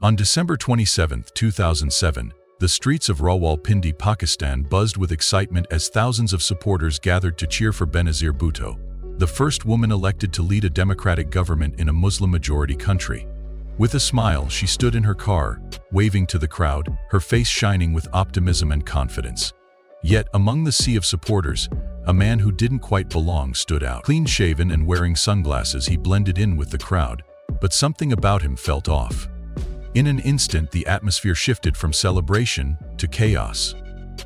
On December 27, 2007, the streets of Rawalpindi, Pakistan buzzed with excitement as thousands of supporters gathered to cheer for Benazir Bhutto, the first woman elected to lead a democratic government in a Muslim-majority country. With a smile, she stood in her car, waving to the crowd, her face shining with optimism and confidence. Yet, among the sea of supporters, a man who didn't quite belong stood out. Clean-shaven and wearing sunglasses, he blended in with the crowd, but something about him felt off. In an instant, the atmosphere shifted from celebration to chaos.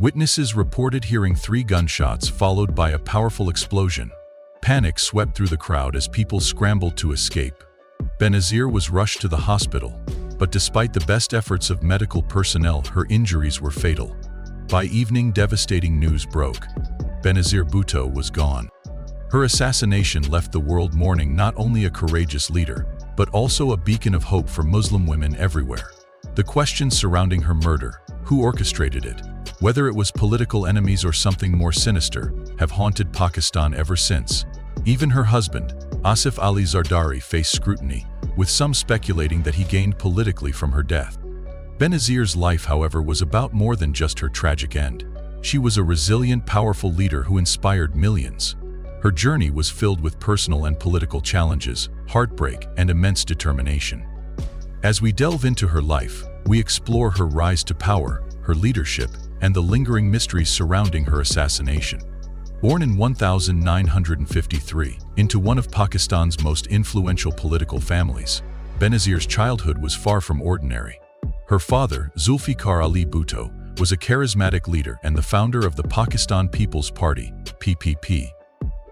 Witnesses reported hearing 3 gunshots followed by a powerful explosion. Panic swept through the crowd as people scrambled to escape. Benazir was rushed to the hospital, but despite the best efforts of medical personnel, her injuries were fatal. By evening, devastating news broke. Benazir Bhutto was gone. Her assassination left the world mourning not only a courageous leader, but also a beacon of hope for Muslim women everywhere. The questions surrounding her murder, who orchestrated it, whether it was political enemies or something more sinister, have haunted Pakistan ever since. Even her husband, Asif Ali Zardari, faced scrutiny, with some speculating that he gained politically from her death. Benazir's life, however, was about more than just her tragic end. She was a resilient, powerful leader who inspired millions. Her journey was filled with personal and political challenges, heartbreak, and immense determination. As we delve into her life, we explore her rise to power, her leadership, and the lingering mysteries surrounding her assassination. Born in 1953 into one of Pakistan's most influential political families, Benazir's childhood was far from ordinary. Her father, Zulfikar Ali Bhutto, was a charismatic leader and the founder of the Pakistan People's Party, PPP.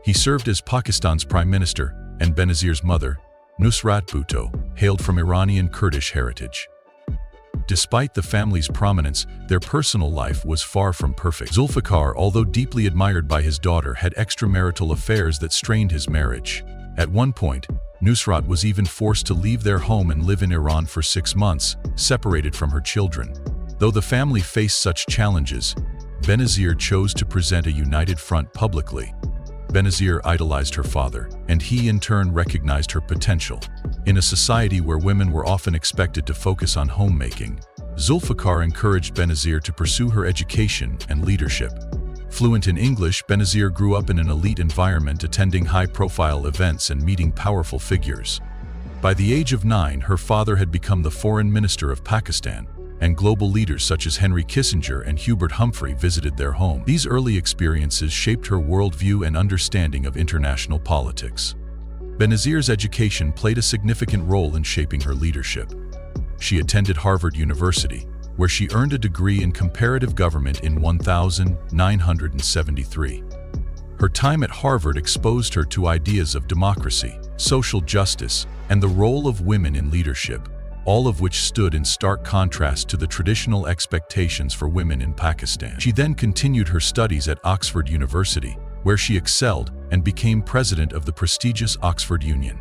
He served as Pakistan's prime minister, and Benazir's mother, Nusrat Bhutto, hailed from Iranian Kurdish heritage. Despite the family's prominence, their personal life was far from perfect. Zulfikar, although deeply admired by his daughter, had extramarital affairs that strained his marriage. At one point, Nusrat was even forced to leave their home and live in Iran for 6 months, separated from her children. Though the family faced such challenges, Benazir chose to present a united front publicly. Benazir idolized her father, and he in turn recognized her potential. In a society where women were often expected to focus on homemaking, Zulfikar encouraged Benazir to pursue her education and leadership. Fluent in English, Benazir grew up in an elite environment, attending high-profile events and meeting powerful figures. By the age of 9, her father had become the foreign minister of Pakistan, and global leaders such as Henry Kissinger and Hubert Humphrey visited their home. These early experiences shaped her worldview and understanding of international politics. Benazir's education played a significant role in shaping her leadership. She attended Harvard University, where she earned a degree in comparative government in 1973. Her time at Harvard exposed her to ideas of democracy, social justice, and the role of women in leadership, all of which stood in stark contrast to the traditional expectations for women in Pakistan. She then continued her studies at Oxford University, where she excelled and became president of the prestigious Oxford Union.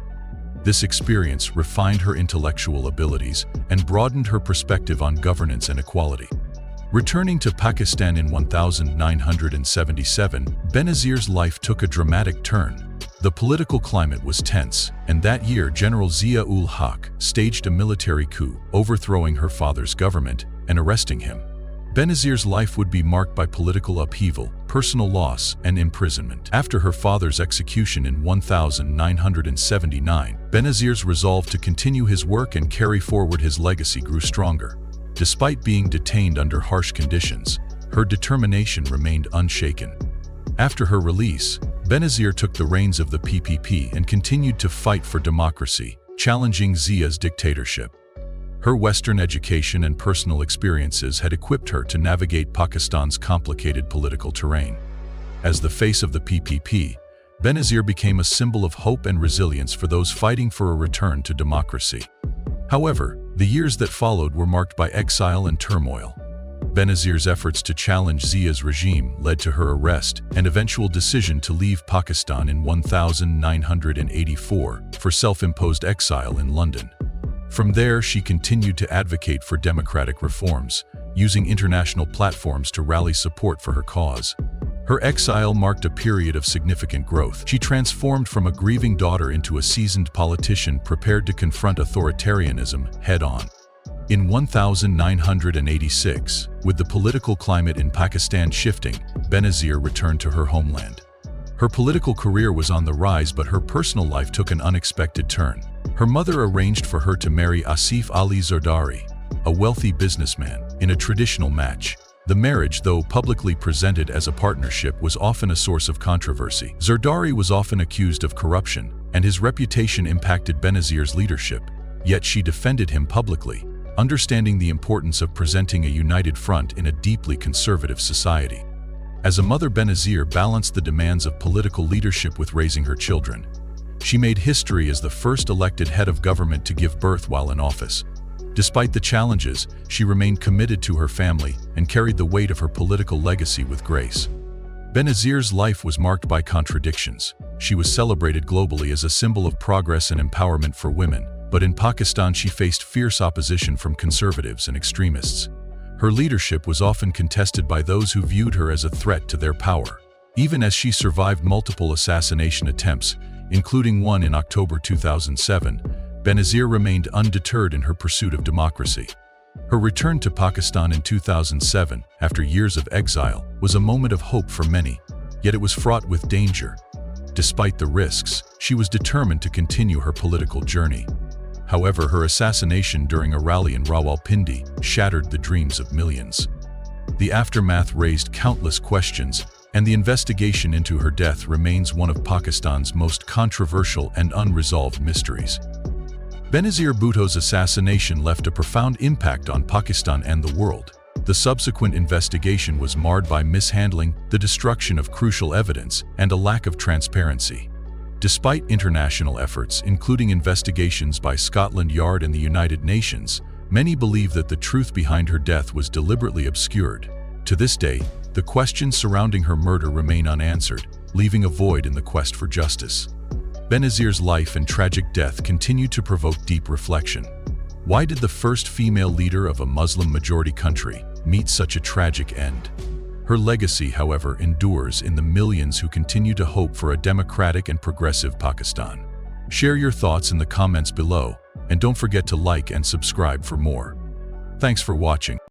This experience refined her intellectual abilities and broadened her perspective on governance and equality. Returning to Pakistan in 1977, Benazir's life took a dramatic turn. The political climate was tense, and that year General Zia-ul-Haq staged a military coup, overthrowing her father's government and arresting him. Benazir's life would be marked by political upheaval, personal loss, and imprisonment. After her father's execution in 1979, Benazir's resolve to continue his work and carry forward his legacy grew stronger. Despite being detained under harsh conditions, her determination remained unshaken. After her release, Benazir took the reins of the PPP and continued to fight for democracy, challenging Zia's dictatorship. Her Western education and personal experiences had equipped her to navigate Pakistan's complicated political terrain. As the face of the PPP, Benazir became a symbol of hope and resilience for those fighting for a return to democracy. However, the years that followed were marked by exile and turmoil. Benazir's efforts to challenge Zia's regime led to her arrest and eventual decision to leave Pakistan in 1984 for self-imposed exile in London. From there, she continued to advocate for democratic reforms, using international platforms to rally support for her cause. Her exile marked a period of significant growth. She transformed from a grieving daughter into a seasoned politician prepared to confront authoritarianism head-on. In 1986, with the political climate in Pakistan shifting, Benazir returned to her homeland. Her political career was on the rise, but her personal life took an unexpected turn. Her mother arranged for her to marry Asif Ali Zardari, a wealthy businessman, in a traditional match. The marriage, though publicly presented as a partnership, was often a source of controversy. Zardari was often accused of corruption, and his reputation impacted Benazir's leadership. Yet she defended him publicly, understanding the importance of presenting a united front in a deeply conservative society. As a mother, Benazir balanced the demands of political leadership with raising her children. She made history as the first elected head of government to give birth while in office. Despite the challenges, she remained committed to her family and carried the weight of her political legacy with grace. Benazir's life was marked by contradictions. She was celebrated globally as a symbol of progress and empowerment for women, but in Pakistan she faced fierce opposition from conservatives and extremists. Her leadership was often contested by those who viewed her as a threat to their power. Even as she survived multiple assassination attempts, including one in October 2007, Benazir remained undeterred in her pursuit of democracy. Her return to Pakistan in 2007, after years of exile, was a moment of hope for many, yet it was fraught with danger. Despite the risks, she was determined to continue her political journey. However, her assassination during a rally in Rawalpindi shattered the dreams of millions. The aftermath raised countless questions, and the investigation into her death remains one of Pakistan's most controversial and unresolved mysteries. Benazir Bhutto's assassination left a profound impact on Pakistan and the world. The subsequent investigation was marred by mishandling, the destruction of crucial evidence, and a lack of transparency. Despite international efforts, including investigations by Scotland Yard and the United Nations, many believe that the truth behind her death was deliberately obscured. To this day, the questions surrounding her murder remain unanswered, leaving a void in the quest for justice. Benazir's life and tragic death continue to provoke deep reflection. Why did the first female leader of a Muslim-majority country meet such a tragic end? Her legacy, however, endures in the millions who continue to hope for a democratic and progressive Pakistan. Share your thoughts in the comments below, and don't forget to like and subscribe for more. Thanks for watching.